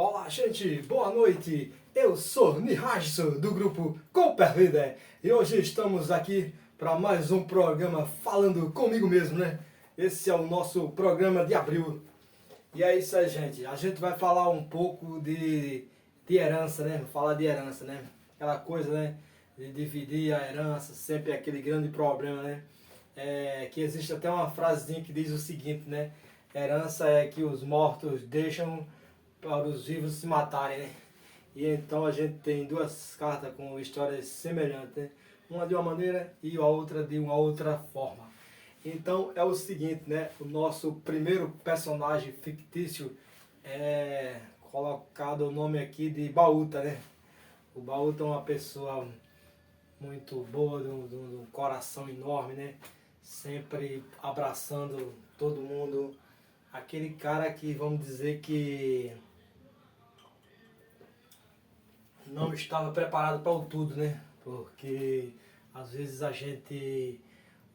Olá, gente, boa noite. Eu sou Nihajso do grupo Cooper Leader e hoje estamos aqui para mais um programa falando comigo mesmo, né? Esse é o nosso programa de abril. E é isso aí, gente. A gente vai falar um pouco de herança, né? Falar de herança, né? Aquela coisa, né? De dividir a herança, sempre é aquele grande problema, né? Que existe até uma frasezinha que diz o seguinte, né? Herança é que os mortos deixam para os vivos se matarem, né? E então a gente tem duas cartas com histórias semelhantes, né? Uma de uma maneira e a outra de uma outra forma. Então é o seguinte, né? O nosso primeiro personagem fictício é colocado o nome aqui de Baúta, né? O Baúta é uma pessoa muito boa, de um coração enorme, né? Sempre abraçando todo mundo. Aquele cara que, vamos dizer que não estava preparado para o tudo, né? Porque às vezes a gente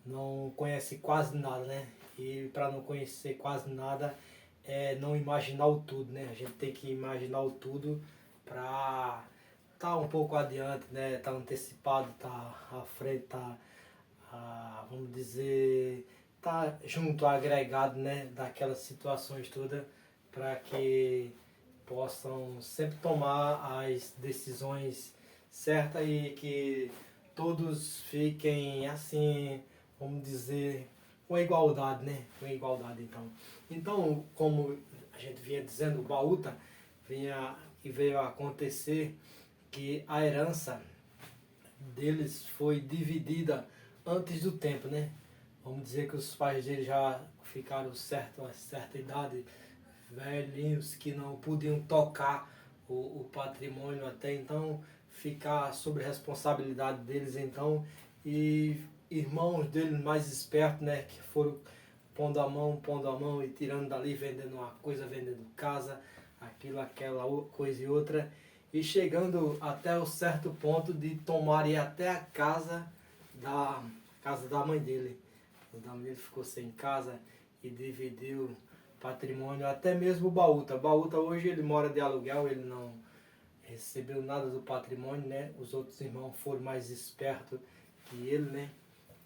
não conhece quase nada, né? E para não conhecer quase nada é não imaginar o tudo, né? A gente tem que imaginar o tudo para estar um pouco adiante, né? Estar antecipado, estar à frente, vamos dizer, estar junto, agregado, né? Daquelas situações todas para que possam sempre tomar as decisões certas e que todos fiquem assim, vamos dizer, com igualdade, né? Com igualdade, então. Então, como a gente vinha dizendo, o Baúta veio a acontecer que a herança deles foi dividida antes do tempo, né? Vamos dizer que os pais dele já ficaram uma certa idade, velhinhos que não podiam tocar o patrimônio até então, ficar sob responsabilidade deles então, e irmãos dele mais espertos, né, que foram pondo a mão e tirando dali, vendendo uma coisa, vendendo casa, aquilo, aquela coisa e outra, e chegando até o certo ponto de tomar ir até a casa da mãe dele. A mãe dele ficou sem casa e dividiu patrimônio, até mesmo o Baúta. Baúta hoje ele mora de aluguel, ele não recebeu nada do patrimônio, né? Os outros irmãos foram mais espertos que ele, né?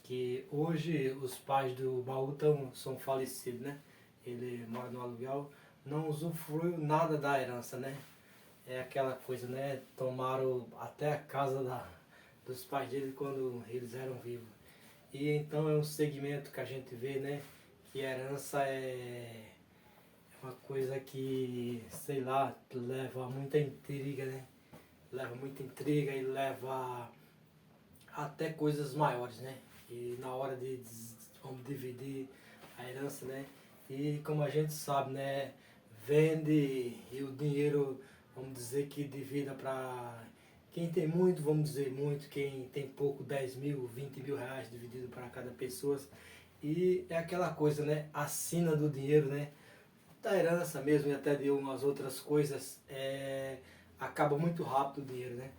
Que hoje os pais do Baúta são falecidos, né? Ele mora no aluguel, não usufruiu nada da herança, né? É aquela coisa, né? Tomaram até a casa dos pais dele quando eles eram vivos. E então é um segmento que a gente vê, né? Que a herança é uma coisa que, sei lá, leva muita intriga, né? Leva muita intriga e leva até coisas maiores, né? E na hora de vamos dividir a herança, né? E como a gente sabe, né? Vende e o dinheiro, vamos dizer que divida para quem tem muito, vamos dizer muito, quem tem pouco, 10 mil, 20 mil reais dividido para cada pessoa. E é aquela coisa, né? A sina do dinheiro, né? Da herança mesmo e até de umas outras coisas, acaba muito rápido o dinheiro, né?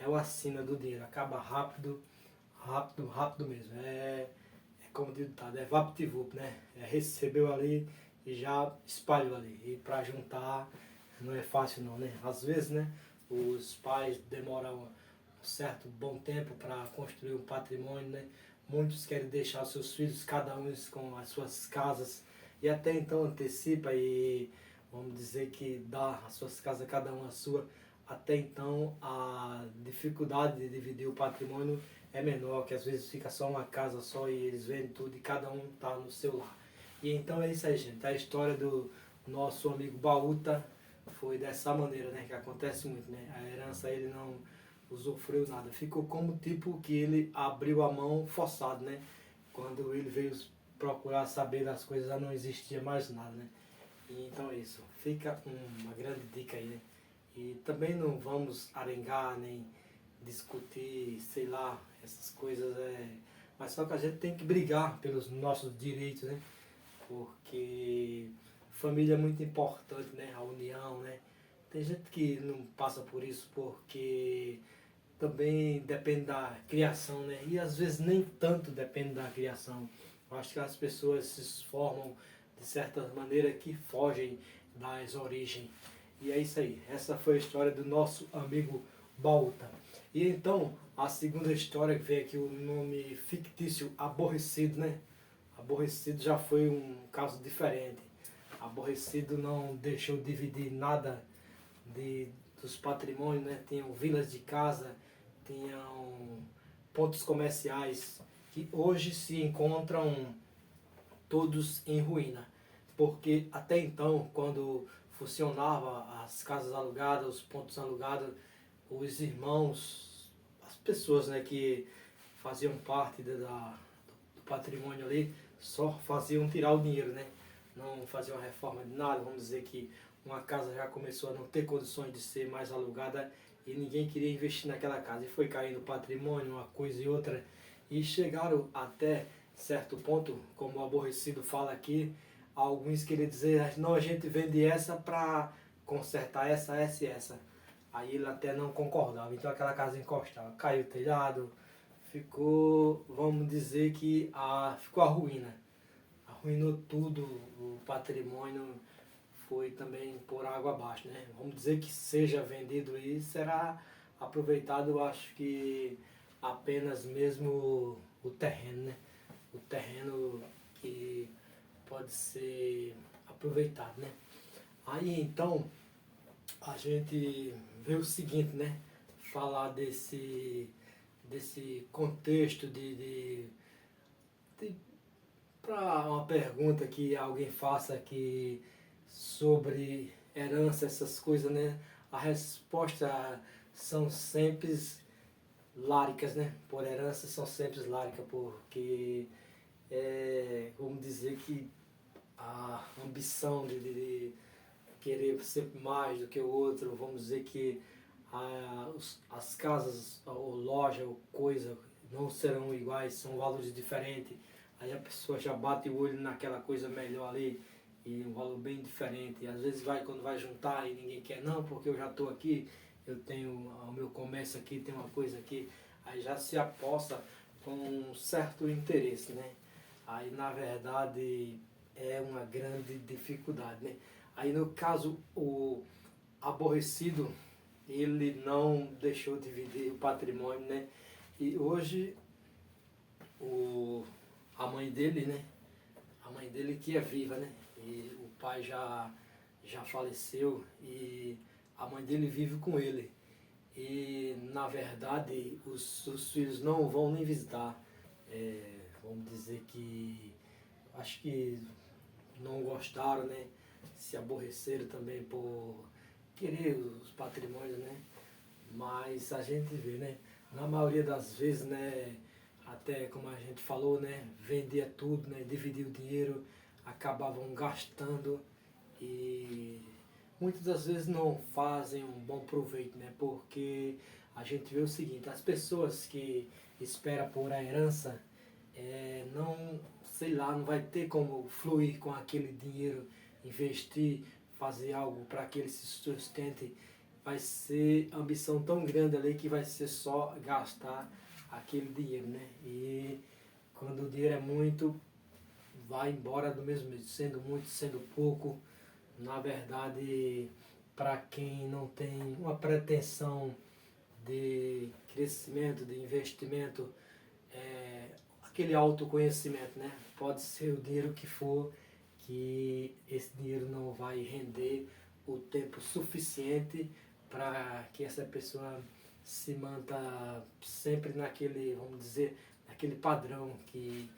É o assina do dinheiro, acaba rápido, rápido, rápido mesmo. É como diz o ditado, é vapt-vupt, né? Recebeu ali e já espalhou ali. E para juntar não é fácil não, né? Às vezes, né, os pais demoram um certo bom tempo para construir um patrimônio, né? Muitos querem deixar seus filhos, cada um com as suas casas, e até então antecipa e vamos dizer que dá as suas casas, cada uma a sua. Até então a dificuldade de dividir o patrimônio é menor, que às vezes fica só uma casa só e eles vendem tudo e cada um está no seu lar. E então é isso aí, gente. A história do nosso amigo Baúta foi dessa maneira, né? Que acontece muito, né? A herança ele não usufruiu nada. Ficou como tipo que ele abriu a mão forçado, né? Quando ele veio procurar saber das coisas, já não existia mais nada, né? E então é isso. Fica uma grande dica aí, né? E também não vamos arengar nem discutir, sei lá, essas coisas, mas só que a gente tem que brigar pelos nossos direitos, né? Porque família é muito importante, né? A união, né? Tem gente que não passa por isso porque também depende da criação, né? E às vezes nem tanto depende da criação. Eu acho que as pessoas se formam de certa maneira que fogem das origens. E é isso aí. Essa foi a história do nosso amigo Baúta. E então, a segunda história que vem aqui, o nome fictício Aborrecido, né? Aborrecido já foi um caso diferente. Aborrecido não deixou dividir nada dos patrimônios, né? Tinham vilas de casa, tinham pontos comerciais que hoje se encontram todos em ruína. Porque até então, quando funcionava as casas alugadas, os pontos alugados, os irmãos, as pessoas, né, que faziam parte do patrimônio ali, só faziam tirar o dinheiro, né? Não faziam reforma de nada. Vamos dizer que uma casa já começou a não ter condições de ser mais alugada e ninguém queria investir naquela casa. E foi caindo patrimônio, uma coisa e outra. E chegaram até certo ponto, como o Aborrecido fala aqui, alguns queriam dizer, não, a gente vende essa para consertar essa, essa e essa. Aí ele até não concordava, então aquela casa encostava, caiu o telhado, ficou, vamos dizer que ficou a ruína. Arruinou tudo, o patrimônio foi também por água abaixo, né? Vamos dizer que seja vendido e será aproveitado, eu acho que apenas mesmo o terreno, né? O terreno que pode ser aproveitado, né? Aí então a gente vê o seguinte, né? Falar desse contexto de para uma pergunta que alguém faça aqui sobre herança, essas coisas, né? A resposta são sempre láricas, né? Por herança são sempre láricas, porque vamos dizer que a ambição de querer ser mais do que o outro, vamos dizer que as casas ou loja ou coisa não serão iguais, são valores diferentes. Aí a pessoa já bate o olho naquela coisa melhor ali e um valor bem diferente. E às vezes quando vai juntar e ninguém quer, não, porque eu já estou aqui, eu tenho o meu comércio aqui, tem uma coisa aqui, aí já se aposta com um certo interesse, né? Aí na verdade é uma grande dificuldade, né? Aí no caso o Aborrecido, ele não deixou dividir o patrimônio, né? E hoje a mãe dele, né? A mãe dele que é viva, né? E o pai já faleceu e a mãe dele vive com ele. E na verdade os filhos não vão nem visitar. Vamos dizer que acho que não gostaram, né? Se aborreceram também por querer os patrimônios, né? Mas a gente vê, né? Na maioria das vezes, né? Até como a gente falou, né? Vendia tudo, né? Dividia o dinheiro, acabavam gastando e muitas das vezes não fazem um bom proveito, né? Porque a gente vê o seguinte, as pessoas que esperam por a herança, não, sei lá, não vai ter como fluir com aquele dinheiro, investir, fazer algo para que ele se sustente, vai ser ambição tão grande ali que vai ser só gastar aquele dinheiro, né? E quando o dinheiro é muito, vai embora do mesmo jeito, sendo muito, sendo pouco. Na verdade, para quem não tem uma pretensão de crescimento, de investimento, aquele autoconhecimento, né? Pode ser o dinheiro que for, que esse dinheiro não vai render o tempo suficiente para que essa pessoa se manta sempre naquele, vamos dizer, naquele padrão que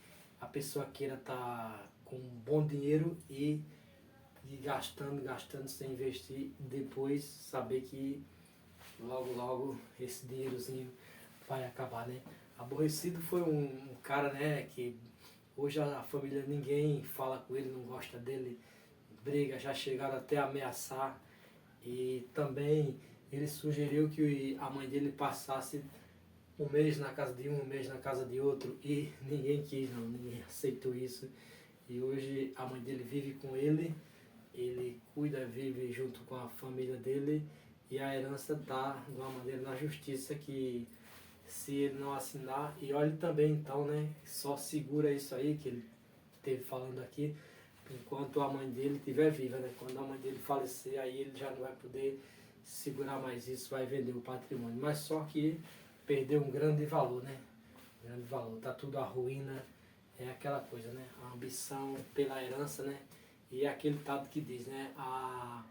a pessoa queira estar com um bom dinheiro e gastando, gastando sem investir, depois saber que logo, logo esse dinheirozinho vai acabar, né? Aborrecido foi um cara, né, que hoje a família, ninguém fala com ele, não gosta dele, briga, já chegaram até a ameaçar e também ele sugeriu que a mãe dele passasse um mês na casa de um mês na casa de outro e ninguém quis, não, ninguém aceitou isso. E hoje a mãe dele vive com ele cuida, vive junto com a família dele e a herança está de uma maneira na justiça que se ele não assinar, e olhe também então, né, só segura isso aí que ele esteve falando aqui, enquanto a mãe dele estiver viva, né? Quando a mãe dele falecer, aí ele já não vai poder segurar mais isso, vai vender o patrimônio. Mas só que perdeu um grande valor, né? Grande valor, tá tudo a ruína, é aquela coisa, né? A ambição pela herança, né? E é aquele ditado que diz, né? A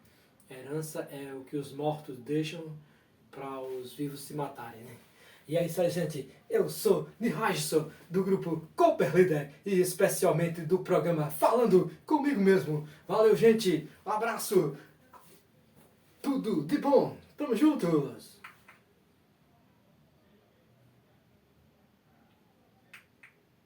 herança é o que os mortos deixam para os vivos se matarem, né? E é isso aí, gente. Eu sou Nihajso, do grupo Cooper Leader e especialmente do programa Falando Comigo Mesmo. Valeu, gente. Um abraço. Tudo de bom. Tamo juntos.